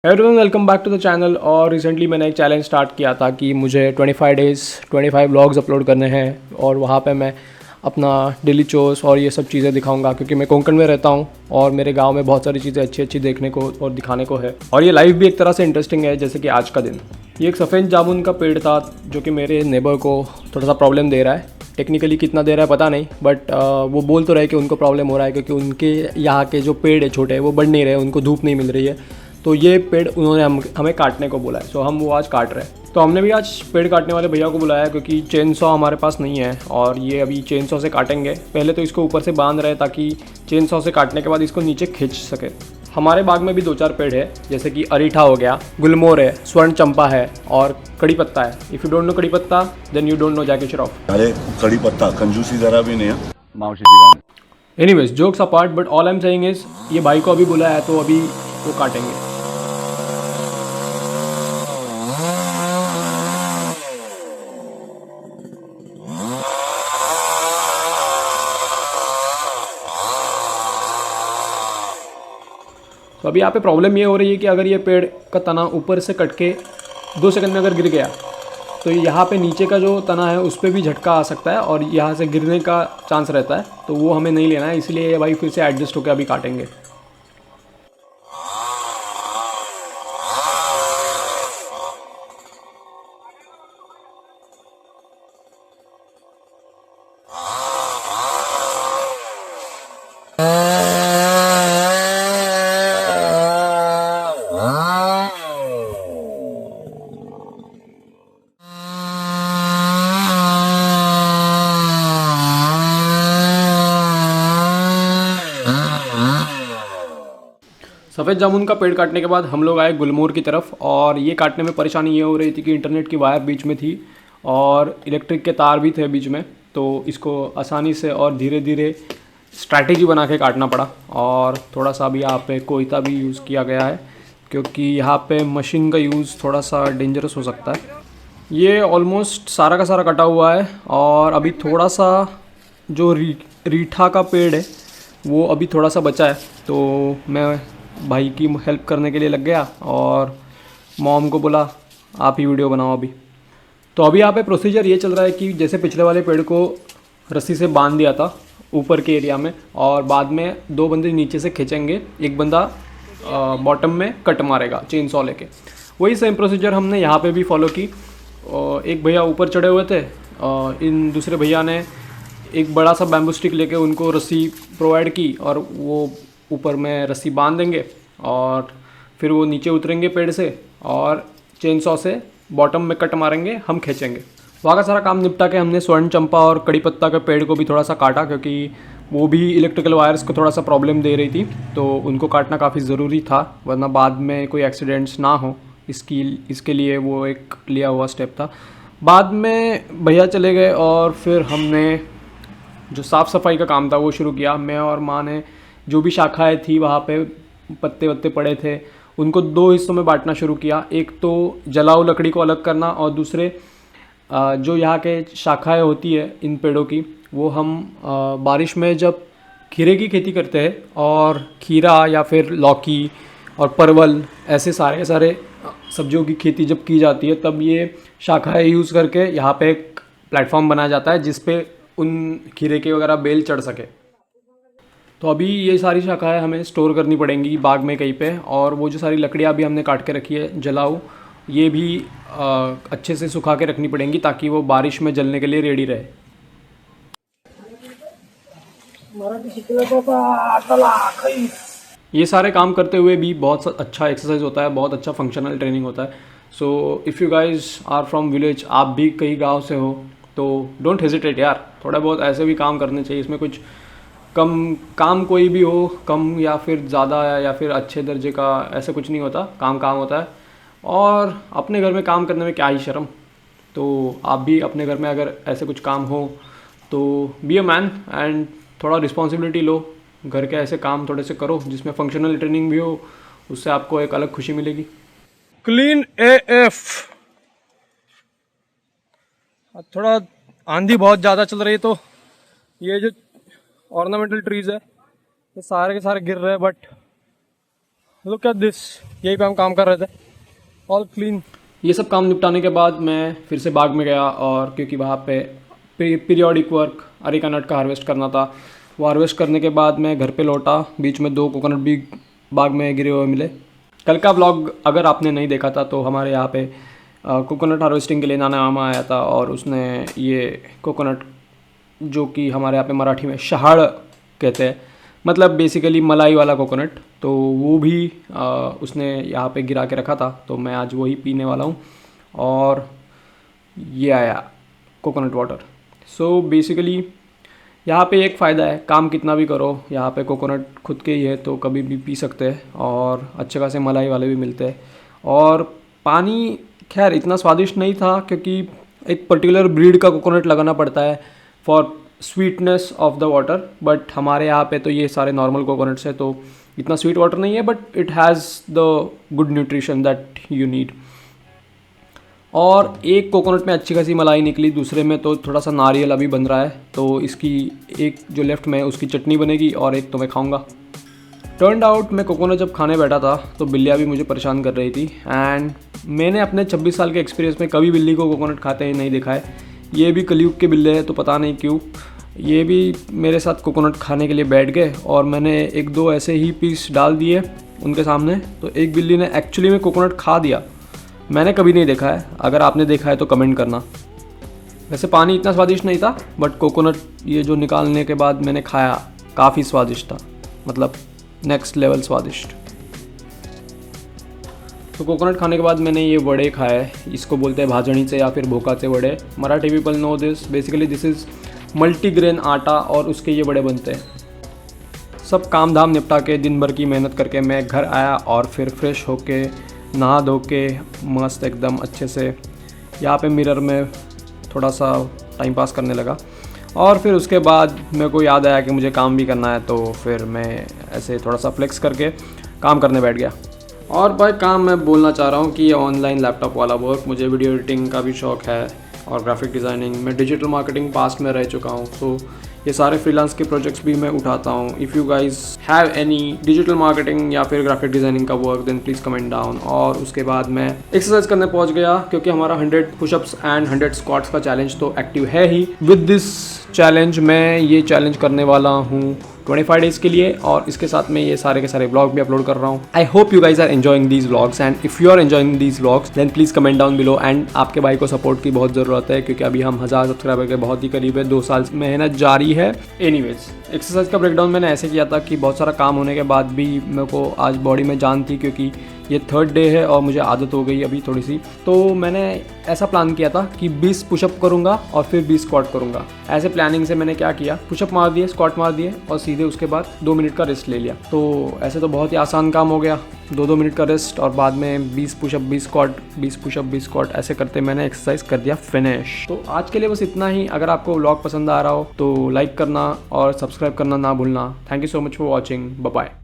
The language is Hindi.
Everyone welcome back to the channel. और रिसेंटली मैंने एक चैलेंज स्टार्ट किया था कि मुझे 25 डेज़ 25 व्लॉग्स अपलोड करने हैं और वहाँ पे मैं अपना डेली चोर्स और ये सब चीज़ें दिखाऊंगा क्योंकि मैं कोंकण में रहता हूँ और मेरे गांव में बहुत सारी चीज़ें अच्छी अच्छी देखने को और दिखाने को है। और ये लाइफ भी एक तरह से इंटरेस्टिंग है, जैसे कि आज का दिन। ये एक सफ़ेद जामुन का पेड़ था जो कि मेरे नेबर को थोड़ा सा प्रॉब्लम दे रहा है। टेक्निकली कितना दे रहा है पता नहीं, बट वो बोल तो रहे कि उनको प्रॉब्लम हो रहा है क्योंकि उनके यहाँ के जो पेड़ है छोटे वो बढ़ नहीं रहे, उनको धूप नहीं मिल रही है। तो ये पेड़ उन्होंने हमें काटने को बोला है। सो हम वो आज काट रहे हैं। तो हमने भी आज पेड़ काटने वाले भैया को बुलाया क्योंकि चेन सॉ हमारे पास नहीं है और ये अभी चेन सॉ से काटेंगे। पहले तो इसको ऊपर से बांध रहे हैं ताकि चेन सॉ से काटने के बाद इसको नीचे खींच सके। हमारे बाग में भी 2-4 पेड़ है, जैसे कि अरीठा हो गया, गुलमोहर है, स्वर्ण चंपा है और कड़ी पत्ता है। इफ़ यू डोंट नो कड़ी पत्ता देन यू डोंट नो जैकी श्रॉफ। अरे कड़ी पत्ता कंजूसी जरा भी नहीं है मावशी जी का। Anyways jokes apart, but all I am saying is ये भाई को अभी बुलाया है तो अभी वो काटेंगे। तो अभी यहाँ पे प्रॉब्लम ये हो रही है कि अगर ये पेड़ का तना ऊपर से कट के 2 सेकंड में अगर गिर गया तो यहाँ पे नीचे का जो तना है उस पर भी झटका आ सकता है और यहाँ से गिरने का चांस रहता है। तो वो हमें नहीं लेना है, इसलिए ये भाई फिर से एडजस्ट होकर अभी काटेंगे। सफ़ेद जामुन का पेड़ काटने के बाद हम लोग आए गुलमोहर की तरफ। और ये काटने में परेशानी ये हो रही थी कि इंटरनेट की वायर बीच में थी और इलेक्ट्रिक के तार भी थे बीच में। तो इसको आसानी से और धीरे धीरे स्ट्रैटेजी बना के काटना पड़ा। और थोड़ा सा भी यहाँ पे कोयता भी यूज़ किया गया है क्योंकि यहाँ पे मशीन का यूज़ थोड़ा सा डेंजरस हो सकता है। ये ऑलमोस्ट सारा का सारा कटा हुआ है और अभी थोड़ा सा जो रीठा का पेड़ है वो अभी थोड़ा सा बचा है। तो मैं भाई की हेल्प करने के लिए लग गया और मॉम को बोला आप ही वीडियो बनाओ अभी। तो अभी यहाँ पे प्रोसीजर ये चल रहा है कि जैसे पिछले वाले पेड़ को रस्सी से बांध दिया था ऊपर के एरिया में और बाद में 2 बंदे नीचे से खींचेंगे, एक बंदा बॉटम में कट मारेगा चेन सॉ लेके। वही सेम प्रोसीजर हमने यहाँ पे भी फॉलो की। एक भैया ऊपर चढ़े हुए थे, इन दूसरे भैया ने एक बड़ा सा बैम्बू स्टिक लेके उनको रस्सी प्रोवाइड की और वो ऊपर में रस्सी बांध देंगे और फिर वो नीचे उतरेंगे पेड़ से और चेन सॉ से बॉटम में कट मारेंगे, हम खींचेंगे। वहाँ का सारा काम निपटा के हमने स्वर्ण चंपा और कड़ी पत्ता के पेड़ को भी थोड़ा सा काटा क्योंकि वो भी इलेक्ट्रिकल वायर्स को थोड़ा सा प्रॉब्लम दे रही थी। तो उनको काटना काफ़ी ज़रूरी था वरना बाद में कोई एक्सीडेंट्स ना हो, इसके लिए वो एक लिया हुआ स्टेप था। बाद में भैया चले गए और फिर हमने जो साफ़ सफाई का काम था वो शुरू किया। मैं और माँ ने जो भी शाखाएं थी वहाँ पे पत्ते वत्ते पड़े थे उनको 2 हिस्सों में बांटना शुरू किया। एक तो जलाऊ लकड़ी को अलग करना और दूसरे जो यहाँ के शाखाएं होती है इन पेड़ों की वो हम बारिश में जब खीरे की खेती करते हैं और खीरा या फिर लौकी और परवल ऐसे सारे सब्जियों की खेती जब की जाती है तब ये शाखाएं यूज़ करके यहाँ पे एक प्लेटफॉर्म बनाया जाता है जिस पे उन खीरे के वगैरह बेल चढ़ सके। तो अभी ये सारी शाखाएं हमें स्टोर करनी पड़ेंगी बाग में कहीं पे। और वो जो सारी लकड़ियाँ भी हमने काट के रखी है जलाऊ, ये भी अच्छे से सुखा के रखनी पड़ेंगी ताकि वो बारिश में जलने के लिए रेडी रहे। ये सारे काम करते हुए भी बहुत अच्छा एक्सरसाइज होता है, बहुत अच्छा फंक्शनल ट्रेनिंग होता है। So if you guys are from village, आप भी कई गाँव से हो तो डोंट हेजिटेट यार, थोड़ा बहुत ऐसे भी काम करने चाहिए। इसमें कुछ कम काम कोई भी हो, कम या फिर ज़्यादा या फिर अच्छे दर्जे का, ऐसा कुछ नहीं होता। काम काम होता है और अपने घर में काम करने में क्या ही शर्म। तो आप भी अपने घर में अगर ऐसे कुछ काम हो तो बी अ मैन एंड थोड़ा रिस्पॉन्सिबिलिटी लो। घर के ऐसे काम थोड़े से करो जिसमें फंक्शनल ट्रेनिंग भी हो, उससे आपको एक अलग खुशी मिलेगी। Clean AF। थोड़ा आंधी बहुत ज़्यादा चल रही है तो ये जो ऑर्नामेंटल ट्रीज़ है ये सारे के सारे गिर रहे हैं, बट लुक एट दिस, यही पे हम काम कर रहे थे, ऑल क्लीन। ये सब काम निपटाने के बाद मैं फिर से बाग में गया, और क्योंकि वहाँ पे पीरियोडिक वर्क अरेका नट का हार्वेस्ट करना था, वो हार्वेस्ट करने के बाद मैं घर पे लौटा। बीच में 2 कोकोनट भी बाग में गिरे हुए मिले। कल का व्लॉग अगर आपने नहीं देखा था तो हमारे यहाँ पे कोकोनट हार्वेस्टिंग के लिए नाना मामा आया था, और उसने ये कोकोनट, जो कि हमारे यहाँ पे मराठी में शहाड़ कहते हैं, मतलब बेसिकली मलाई वाला कोकोनट, तो वो भी उसने यहाँ पे गिरा के रखा था। तो मैं आज वही पीने वाला हूँ, और ये आया कोकोनट वाटर। सो बेसिकली यहाँ पे एक फ़ायदा है, काम कितना भी करो यहाँ पे कोकोनट खुद के ही है तो कभी भी पी सकते हैं, और अच्छे खासे मलाई वाले भी मिलते हैं। और पानी खैर इतना स्वादिष्ट नहीं था, क्योंकि एक पर्टिकुलर ब्रीड का कोकोनट लगाना पड़ता है for sweetness of the water, but हमारे यहाँ पे तो ये सारे नॉर्मल कोकोनट्स है, तो इतना स्वीट वाटर नहीं है, but it has the good nutrition that you need. और एक कोकोनट में अच्छी खासी मलाई निकली, दूसरे में तो थोड़ा सा नारियल अभी बन रहा है, तो इसकी एक जो लेफ़्ट में उसकी चटनी बनेगी, और एक तो मैं खाऊंगा। टर्न्ड आउट मैं कोकोनट जब खाने बैठा था तो बिल्लियाँ भी मुझे परेशान कर रही थी, एंड मैंने अपने 26 साल के एक्सपीरियंस में कभी बिल्ली को कोकोनट खाते ही नहीं देखा है। ये भी कलयुग के बिल्ले हैं, तो पता नहीं क्यों ये भी मेरे साथ कोकोनट खाने के लिए बैठ गए, और मैंने 1-2 ऐसे ही पीस डाल दिए उनके सामने, तो एक बिल्ली ने एक्चुअली में कोकोनट खा दिया। मैंने कभी नहीं देखा है, अगर आपने देखा है तो कमेंट करना। वैसे पानी इतना स्वादिष्ट नहीं था, बट कोकोनट ये जो निकालने के बाद मैंने खाया काफ़ी स्वादिष्ट था, मतलब नेक्स्ट लेवल स्वादिष्ट। तो कोकोनट खाने के बाद मैंने ये वड़े खाए, इसको बोलते हैं भाजणी से या फिर भोकाचे वड़े। Marathi people know this, basically this is multigrain आटा, और उसके ये वड़े बनते हैं। सब काम धाम निपटा के दिन भर की मेहनत करके मैं घर आया, और फिर फ्रेश होके नहा धो के मस्त एकदम अच्छे से यहाँ पे मिरर में थोड़ा सा टाइम पास करने लगा। और फिर उसके बाद मेरे को याद आया कि मुझे काम भी करना है, तो फिर मैं ऐसे थोड़ा सा फ्लेक्स करके काम करने बैठ गया। और भाई काम मैं बोलना चाह रहा हूँ कि ये ऑनलाइन लैपटॉप वाला वर्क, मुझे वीडियो एडिटिंग का भी शौक़ है, और ग्राफिक डिज़ाइनिंग, मैं डिजिटल मार्केटिंग पास्ट में रह चुका हूँ, तो ये सारे फ्रीलांस के प्रोजेक्ट्स भी मैं उठाता हूँ। If you guys have any digital marketing या फिर ग्राफिक डिज़ाइनिंग का work, then please comment down. और उसके बाद मैं एक्सरसाइज करने पहुँच गया, क्योंकि हमारा 100 पुशअप्स एंड 100 स्क्वाट्स का चैलेंज तो एक्टिव है ही। विद दिस चैलेंज मैं ये चैलेंज करने वाला हूँ 25 डेज़ के लिए, और इसके साथ में ये सारे के सारे व्लॉग भी अपलोड कर रहा हूँ। I hope you guys are enjoying these vlogs, and if you are enjoying these vlogs then please comment down below. And आपके भाई को सपोर्ट की बहुत ज़रूरत है, क्योंकि अभी हम 1000 सब्सक्राइबर के बहुत ही करीब है, 2 साल मेहनत जारी है। एनीवेज, एक्सरसाइज का ब्रेकडाउन मैंने ऐसे किया था कि बहुत सारा काम होने के बाद भी मेरे को आज बॉडी में जान थी, क्योंकि ये 3rd डे है और मुझे आदत हो गई अभी थोड़ी सी। तो मैंने ऐसा प्लान किया था कि 20 पुशअप करूँगा और फिर 20 स्क्वाट करूँगा। ऐसे प्लानिंग से मैंने क्या किया, पुशअप मार दिए, स्क्वाट मार दिए, और सीधे उसके बाद 2 मिनट का रेस्ट ले लिया। तो ऐसे तो बहुत ही आसान काम हो गया, 2-2 मिनट का रेस्ट, और बाद में 20 पुशअप 20 स्क्वाट, 20 पुशअप 20 स्क्वाट, ऐसे करते मैंने एक्सरसाइज कर दिया फिनिश। तो आज के लिए बस इतना ही। अगर आपको व्लॉग पसंद आ रहा हो तो लाइक करना और सब्सक्राइब करना ना भूलना। Thank you so much for watching, bye bye.